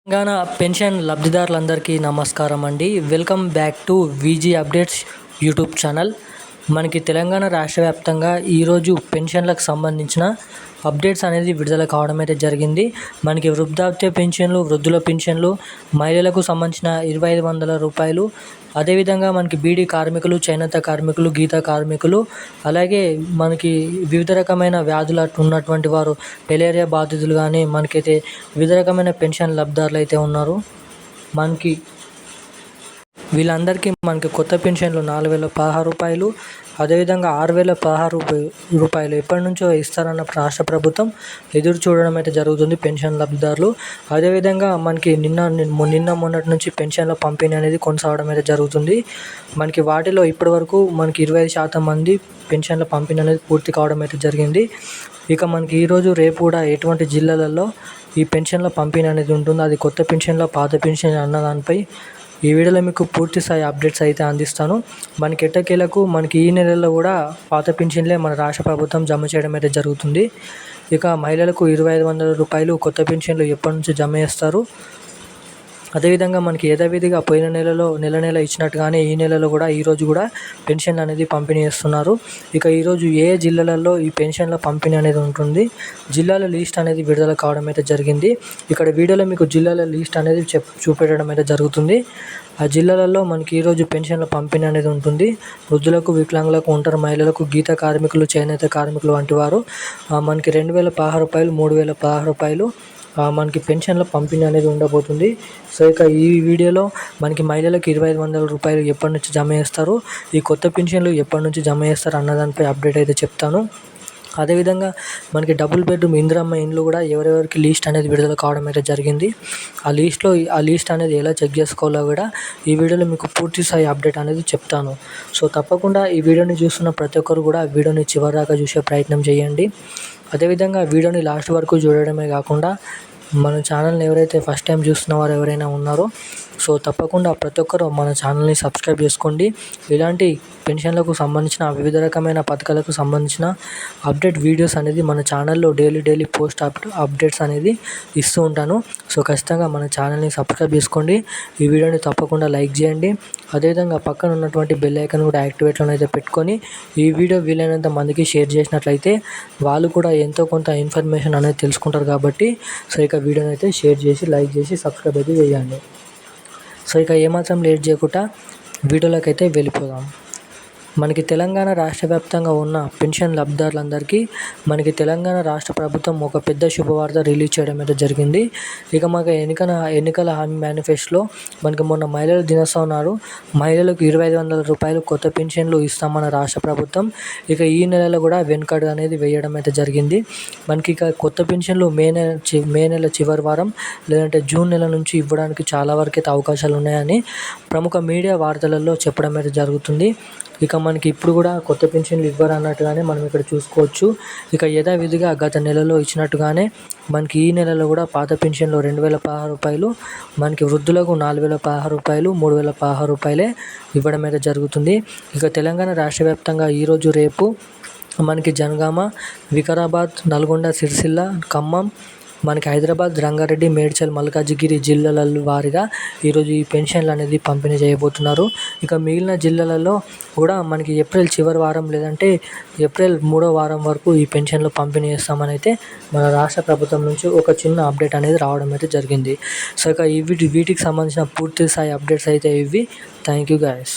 Telangana pension లబ్ధిదారులందరికీ నమస్కారం అండి. Welcome back to VG updates YouTube channel. మనకి తెలంగాణ రాష్ట్ర వ్యాప్తంగా ఈరోజు పెన్షన్లకు సంబంధించిన అప్డేట్స్ అనేది విడుదల కావడం అయితే జరిగింది. మనకి వృద్ధాప్య పెన్షన్లు, వృద్ధుల పెన్షన్లు, మహిళలకు సంబంధించిన 2500 రూపాయలు, అదేవిధంగా మనకి బీడీ కార్మికులు, చేనేత కార్మికులు, గీత కార్మికులు, అలాగే మనకి వివిధ రకమైన వ్యాధులు ఉన్నటువంటి వారు, మలేరియా బాధితులు కానీ మనకైతే వివిధ రకమైన పెన్షన్ లబ్ధిదారులు అయితే ఉన్నారు. మనకి వీళ్ళందరికీ మనకి కొత్త పెన్షన్లు 4016 రూపాయలు, అదేవిధంగా 6016 రూపాయలు ఎప్పటి నుంచో ఇస్తారన్న రాష్ట్ర ప్రభుత్వం ఎదురు చూడడం అయితే జరుగుతుంది పెన్షన్ లబ్ధిదారులు. అదేవిధంగా మనకి నిన్న మొన్నటి నుంచి పెన్షన్ల పంపిణీ అనేది కొనసాగడం అయితే జరుగుతుంది. మనకి వాటిలో ఇప్పటివరకు మనకి 25% మంది పెన్షన్ల పంపిణీ అనేది పూర్తి కావడం అయితే జరిగింది. ఇక మనకి ఈరోజు రేపు కూడా ఎటువంటి జిల్లాలలో ఈ పెన్షన్ల పంపిణీ అనేది ఉంటుందో, అది కొత్త పెన్షన్ల, పాత పెన్షన్ అన్న దానిపై ఈ వీడియోలో మీకు పూర్తి స్థాయి అప్డేట్స్ అయితే అందిస్తాను. మనకి ఎట్టకేలకు మనకి ఈ నెలలో కూడా పాత పెన్షన్లే మన రాష్ట్ర ప్రభుత్వం జమ చేయడం అయితే జరుగుతుంది. ఇక మహిళలకు 2500 రూపాయలు కొత్త పెన్షన్లు ఎప్పటి నుంచి జమ చేస్తారు, అదేవిధంగా మనకి యథావిధిగా పోయిన నెల ఇచ్చినట్టుగానే ఈ నెలలో కూడా ఈరోజు కూడా పెన్షన్ అనేది పంపిణీ చేస్తున్నారు. ఇక ఈరోజు ఏ జిల్లాలలో ఈ పెన్షన్ల పంపిణీ అనేది ఉంటుంది, జిల్లాల లిస్ట్ అనేది విడుదల కావడం అయితే జరిగింది. ఇక్కడ వీడియోలో మీకు జిల్లాల లిస్ట్ అనేది చూపెట్టడం అయితే జరుగుతుంది. ఆ జిల్లాలలో మనకి ఈరోజు పెన్షన్ల పంపిణీ అనేది ఉంటుంది. వృద్ధులకు, వికలాంగులకు, ఒంటరి మహిళలకు, గీత కార్మికులు, చేనేత కార్మికులు వంటి వారు మనకి 2016 రూపాయలు, 3016 రూపాయలు మనకి పెన్షన్ల పంపిణీ అనేది ఉండబోతుంది. సో ఇక ఈ వీడియోలో మనకి మహిళలకు 2500 రూపాయలు ఎప్పటి నుంచి జమ చేస్తారు, ఈ కొత్త పెన్షన్లు ఎప్పటి నుంచి జమ చేస్తారు అన్నదానిపై అప్డేట్ అయితే చెప్తాను. అదేవిధంగా మనకి డబుల్ బెడ్రూమ్ ఇందిరమ్మ ఇండ్లు కూడా ఎవరెవరికి లిస్ట్ అనేది విడుదల కావడం అయితే జరిగింది. ఆ లిస్ట్ అనేది ఎలా చెక్ చేసుకోవాలో కూడా ఈ వీడియోలో మీకు పూర్తి స్థాయి అప్డేట్ అనేది చెప్తాను. సో తప్పకుండా ఈ వీడియోని చూస్తున్న ప్రతి ఒక్కరు కూడా వీడియోని చివరిదాకా చూసే ప్రయత్నం చేయండి. అదేవిధంగా వీడియోని లాస్ట్ వరకు చూడడమే కాకుండా మన ఛానల్ని ఎవరైతే ఫస్ట్ టైం చూస్తున్న వారు ఎవరైనా ఉన్నారో, సో తప్పకుండా ప్రతి ఒక్కరు మన ఛానల్ని సబ్స్క్రైబ్ చేసుకోండి. ఇలాంటి పెన్షన్లకు సంబంధించిన వివిధ రకమైన పథకాలకు సంబంధించిన అప్డేట్ వీడియోస్ అనేది మన ఛానల్లో డైలీ పోస్ట్ అప్డేట్స్ అనేది ఇస్తూ ఉంటాను. సో ఖచ్చితంగా మన ఛానల్ని సబ్స్క్రైబ్ చేసుకోండి. ఈ వీడియోని తప్పకుండా లైక్ చేయండి. అదేవిధంగా పక్కన ఉన్నటువంటి బెల్ ఐకాన్ కూడా యాక్టివేట్లో అయితే పెట్టుకొని ఈ వీడియో వీలైనంత మందికి షేర్ చేసినట్లయితే వాళ్ళు కూడా ఎంతో కొంత ఇన్ఫర్మేషన్ అనేది తెలుసుకుంటారు కాబట్టి, సో ఇక వీడియోని అయితే షేర్ చేసి, లైక్ చేసి, సబ్స్క్రైబ్ అయితే చేయండి. సో ఇక ఏమాత్రం లేట్ చేయకుండా వీడియోలోకి అయితే వెళ్ళిపోదాం. మనకి తెలంగాణ రాష్ట్ర వ్యాప్తంగా ఉన్న పెన్షన్ లబ్ధిదారులందరికీ మనకి తెలంగాణ రాష్ట్ర ప్రభుత్వం ఒక పెద్ద శుభవార్త రిలీజ్ చేయడం అయితే జరిగింది. ఇక మాకు ఎన్నికల హామీ మేనిఫెస్టోలో మనకి మొన్న మహిళల దినోత్సవం నాడు మహిళలకు 2500 రూపాయలు కొత్త పెన్షన్లు ఇస్తామన్న రాష్ట్ర ప్రభుత్వం ఇక ఈ నెలలో కూడా వెనుకడు అనేది వేయడం అయితే జరిగింది. మనకి ఇక కొత్త పెన్షన్లు మే నెల చివరి వారం లేదంటే జూన్ నెల నుంచి ఇవ్వడానికి చాలా వరకు అయితే అవకాశాలు ఉన్నాయని ప్రముఖ మీడియా వార్తలలో చెప్పడం అయితే జరుగుతుంది. ఇక మనకి ఇప్పుడు కూడా కొత్త పెన్షన్లు ఇవ్వరు అన్నట్టుగానే మనం ఇక్కడ చూసుకోవచ్చు. ఇక యథావిధిగా గత నెలలో ఇచ్చినట్టుగానే మనకి ఈ నెలలో కూడా పాత పెన్షన్లు 2016 రూపాయలు, మనకి వృద్ధులకు 4016 రూపాయలు, 3016 రూపాయలే ఇవ్వడం అయితే జరుగుతుంది. ఇక తెలంగాణ రాష్ట్ర వ్యాప్తంగా ఈరోజు రేపు మనకి జనగామ, వికారాబాద్, నల్గొండ, సిరిసిల్ల, ఖమ్మం, మనకి హైదరాబాద్, రంగారెడ్డి, మేడ్చల్, మల్కాజిగిరి జిల్లాల వారీగా ఈరోజు ఈ పెన్షన్లు అనేది పంపిణీ చేయబోతున్నారు. ఇక మిగిలిన జిల్లాలలో కూడా మనకి ఏప్రిల్ చివరి వారం లేదంటే ఏప్రిల్ 3వ వారం వరకు ఈ పెన్షన్లు పంపిణీ చేస్తామని అయితే మన రాష్ట్ర ప్రభుత్వం నుంచి ఒక చిన్న అప్డేట్ అనేది రావడం అయితే జరిగింది. సో ఇక వీటికి సంబంధించిన పూర్తి స్థాయి అప్డేట్స్ అయితే ఇవి. Thank you guys.